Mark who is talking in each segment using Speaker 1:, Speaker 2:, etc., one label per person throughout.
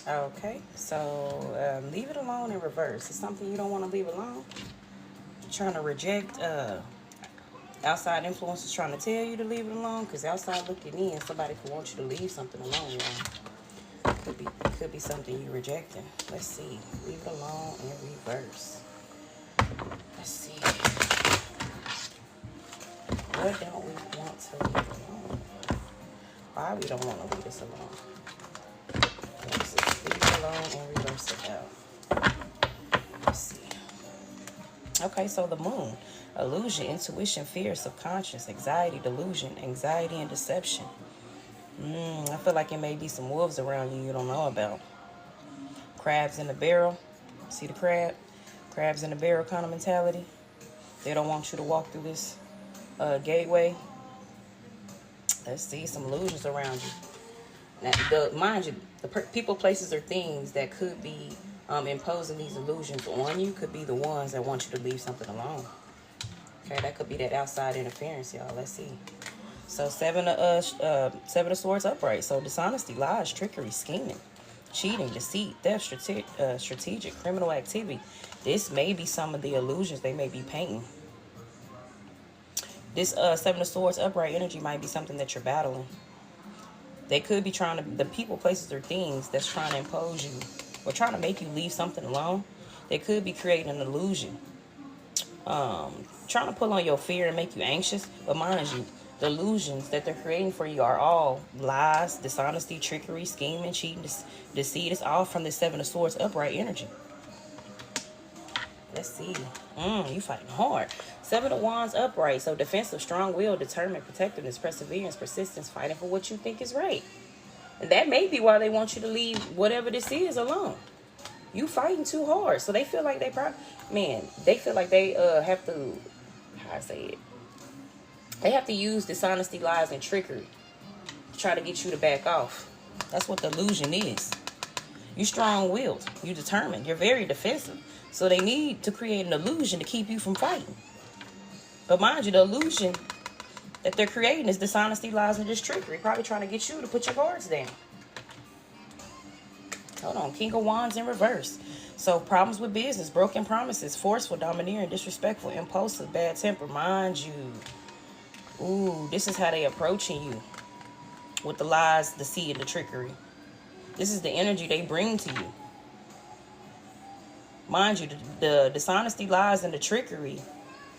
Speaker 1: Okay, so leave it alone in reverse. It's something you don't want to leave alone. You're trying to reject outside influences trying to tell you to leave it alone, because outside looking in, somebody could want you to leave something alone, y'all. Could be something you're rejecting. Let's see. Leave it alone in reverse. Let's see. What don't we want to leave alone? Why we don't want to leave this alone? Let's just leave it alone and reverse it out. Let's see. Okay, so the moon. Illusion, intuition, fear, subconscious, anxiety, delusion, anxiety, and deception. I feel like it may be some wolves around you don't know about. Crabs in the barrel. See the crab? Crabs in the barrel kind of mentality. They don't want you to walk through this gateway. Let's see, some illusions around you. Now, mind you, the people, places, or things that could be imposing these illusions on you could be the ones that want you to leave something alone. Okay, that could be that outside interference, y'all. Let's see. So seven of swords upright. So dishonesty, lies, trickery, scheming, cheating, deceit, theft, strategic, criminal activity. This may be some of the illusions they may be painting. This seven of swords upright energy might be something that you're battling. They could be trying to, the people, places, or things that's trying to impose you or trying to make you leave something alone. They could be creating an illusion. Trying to pull on your fear and make you anxious. But mind you, the illusions that they're creating for you are all lies, dishonesty, trickery, scheming, cheating, deceit. It's all from the seven of swords upright energy. Let's see. You fighting hard. Seven of wands upright. So defensive, strong will, determined, protectiveness, perseverance, persistence, fighting for what you think is right. And that may be why they want you to leave whatever this is alone. You fighting too hard. So they feel like they they feel like they have to, how I say it, they have to use dishonesty, lies, and trickery to try to get you to back off. That's what the illusion is. You strong-willed. You determined. You're very defensive. So they need to create an illusion to keep you from fighting. But mind you, the illusion that they're creating is dishonesty, lies, and just trickery. Probably trying to get you to put your guards down. Hold on. King of Wands in reverse. So problems with business, broken promises, forceful, domineering, disrespectful, impulsive, bad temper. Mind you. Ooh, this is how they approaching you. With the lies, the deceit, and the trickery. This is the energy they bring to you. Mind you, the dishonesty, lies, and the trickery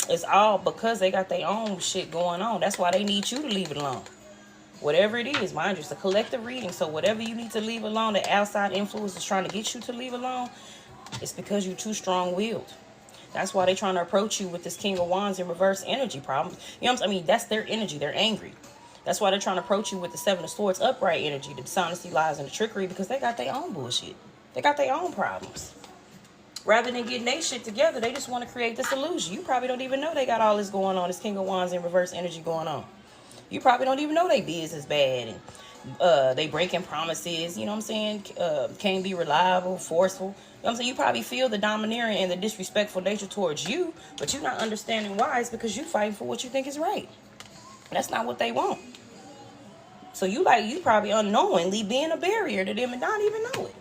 Speaker 1: is all because they got their own shit going on. That's why they need you to leave it alone. Whatever it is, mind you, it's a collective reading. So whatever you need to leave alone, the outside influence is trying to get you to leave alone, it's because you're too strong-willed. That's why they're trying to approach you with this King of Wands in reverse energy problems. You know what I'm saying? I mean, that's their energy. They're angry. That's why they're trying to approach you with the Seven of Swords upright energy, the dishonesty, lies, and the trickery, because they got their own bullshit. They got their own problems. Rather than getting their shit together, they just want to create this illusion. You probably don't even know they got all this going on, this King of Wands in reverse energy going on. You probably don't even know they business bad and they breaking promises, you know what I'm saying? Can't be reliable, forceful. You know what I'm saying? You probably feel the domineering and the disrespectful nature towards you, but you're not understanding why. It's because you fighting for what you think is right. That's not what they want. So you probably unknowingly being a barrier to them and not even know it.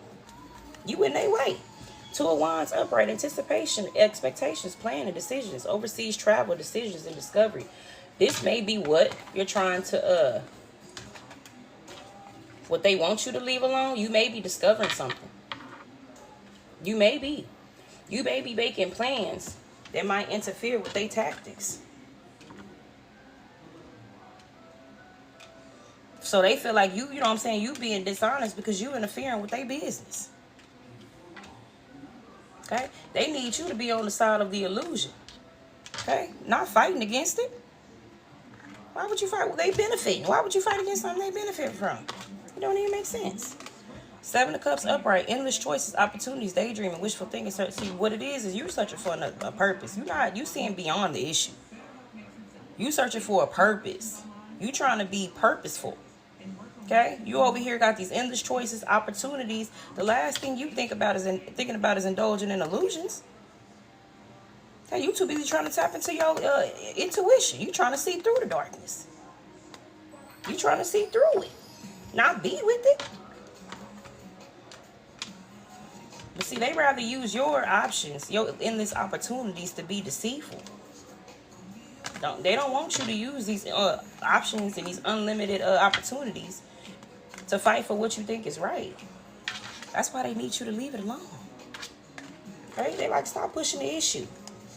Speaker 1: You in their way. Two of Wands upright, anticipation, expectations, planning, decisions, overseas travel, decisions, and discovery. This may be what you're trying to, what they want you to leave alone. You may be discovering something. You may be making plans that might interfere with their tactics. So they feel like you know what I'm saying, you being dishonest because you interfering with their business. Okay? They need you to be on the side of the illusion. Okay? Not fighting against it. Why would you fight? Well, they benefiting. Why would you fight against something they benefit from? It don't even make sense. Seven of Cups upright, endless choices, opportunities, daydreaming, wishful thinking. See, what it is you're searching for a purpose. You seeing beyond the issue. You searching for a purpose. You trying to be purposeful. Okay? You over here got these endless choices, opportunities. The last thing you thinking about is indulging in illusions. Okay, you too busy trying to tap into your intuition. You trying to see through the darkness. You trying to see through it. Not be with it. But see, they rather use your options, your endless opportunities to be deceitful. They don't want you to use these options and these unlimited opportunities to fight for what you think is right. That's why they need you to leave it alone. Okay? They like, stop pushing the issue.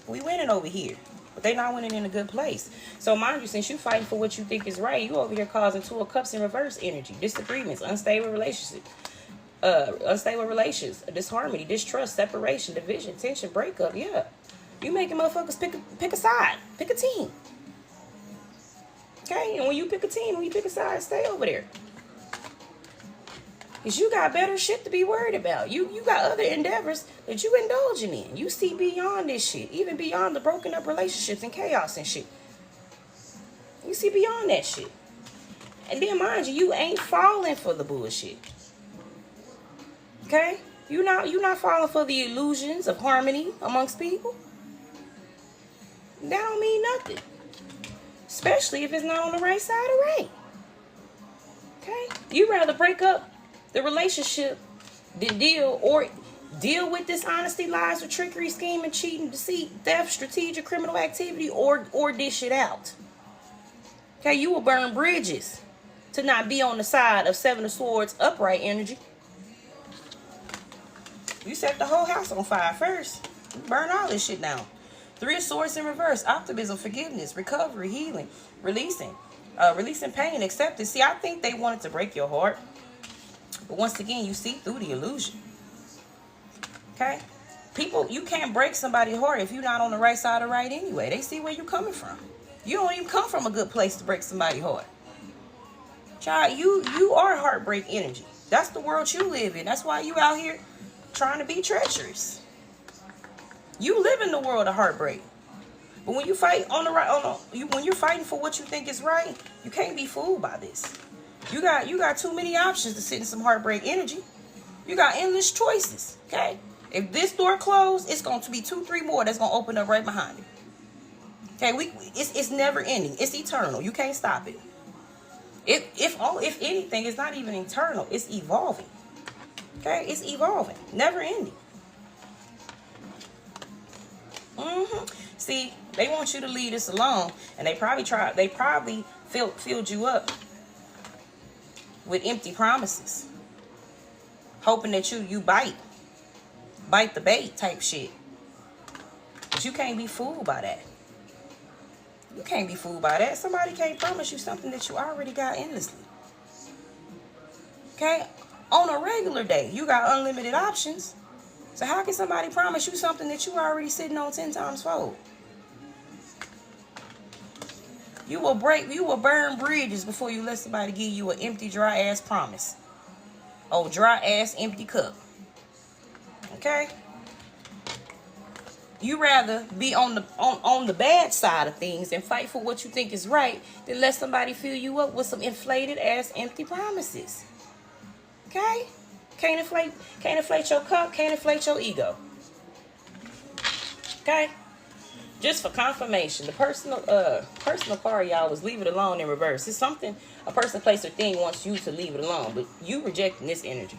Speaker 1: We winning over here. But they not winning in a good place. So mind you, since you fighting for what you think is right, you over here causing Two of Cups in reverse energy, disagreements, unstable relationships, disharmony, distrust, separation, division, tension, breakup. Yeah, you making motherfuckers pick a side, pick a team. Okay, and when you pick a team, when you pick a side, stay over there. Because you got better shit to be worried about. You got other endeavors that you indulging in. You see beyond this shit. Even beyond the broken up relationships and chaos and shit. You see beyond that shit. And then mind you, you ain't falling for the bullshit. Okay? You're not falling for the illusions of harmony amongst people. That don't mean nothing. Especially if it's not on the right side of right. Okay? You rather break up the relationship than deal with dishonesty, lies, or trickery, scheming, cheating, deceit, theft, strategic, criminal activity, or dish it out. Okay, you will burn bridges to not be on the side of Seven of Swords upright energy. You set the whole house on fire first. You burn all this shit down. Three of Swords in reverse, optimism, forgiveness, recovery, healing, releasing pain, acceptance. See, I think they wanted to break your heart. But once again, you see through the illusion. Okay? People, you can't break somebody's heart if you're not on the right side of right anyway. They see where you're coming from. You don't even come from a good place to break somebody's heart. Child, you are heartbreak energy. That's the world you live in. That's why you out here trying to be treacherous. You live in the world of heartbreak. But when you fight when you're fighting for what you think is right, you can't be fooled by this. You got too many options to sit in some heartbreak energy. You got endless choices. Okay? If this door closed, it's going to be 2-3 more that's going to open up right behind it. Okay, it's never ending. It's eternal. You can't stop it. If anything, it's not even eternal. It's evolving. Okay, it's evolving, never ending. See, they want you to leave this alone, and they probably filled you up with empty promises, hoping that you bite the bait type shit. But you can't be fooled by that. You can't be fooled by that. Somebody can't promise you something that you already got endlessly. Okay? On a regular day, you got unlimited options. So how can somebody promise you something that you already sitting on 10 times fold? You will burn bridges before you let somebody give you an empty, dry ass promise. Oh, dry ass empty cup. Okay? You rather be on the bad side of things and fight for what you think is right than let somebody fill you up with some inflated ass empty promises. Okay? Can't inflate your cup, can't inflate your ego. Okay? Just for confirmation, the personal card, y'all, was leave it alone in reverse. It's something a person, place, or thing wants you to leave it alone, but you rejecting this energy.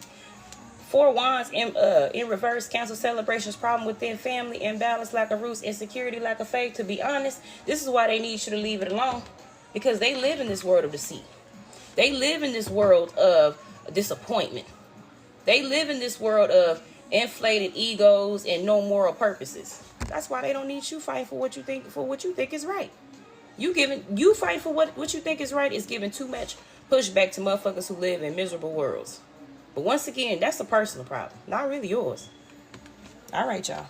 Speaker 1: 4 Wands in reverse, cancel celebrations, problem within family, imbalance, lack of roots, insecurity, lack of faith. To be honest, this is why they need you to leave it alone, because they live in this world of deceit. They live in this world of disappointment. They live in this world of inflated egos and no moral purposes. That's why they don't need you fighting for what you think is right. You fight for what you think is right is giving too much pushback to motherfuckers who live in miserable worlds. But once again, that's a personal problem, not really yours. All right, y'all.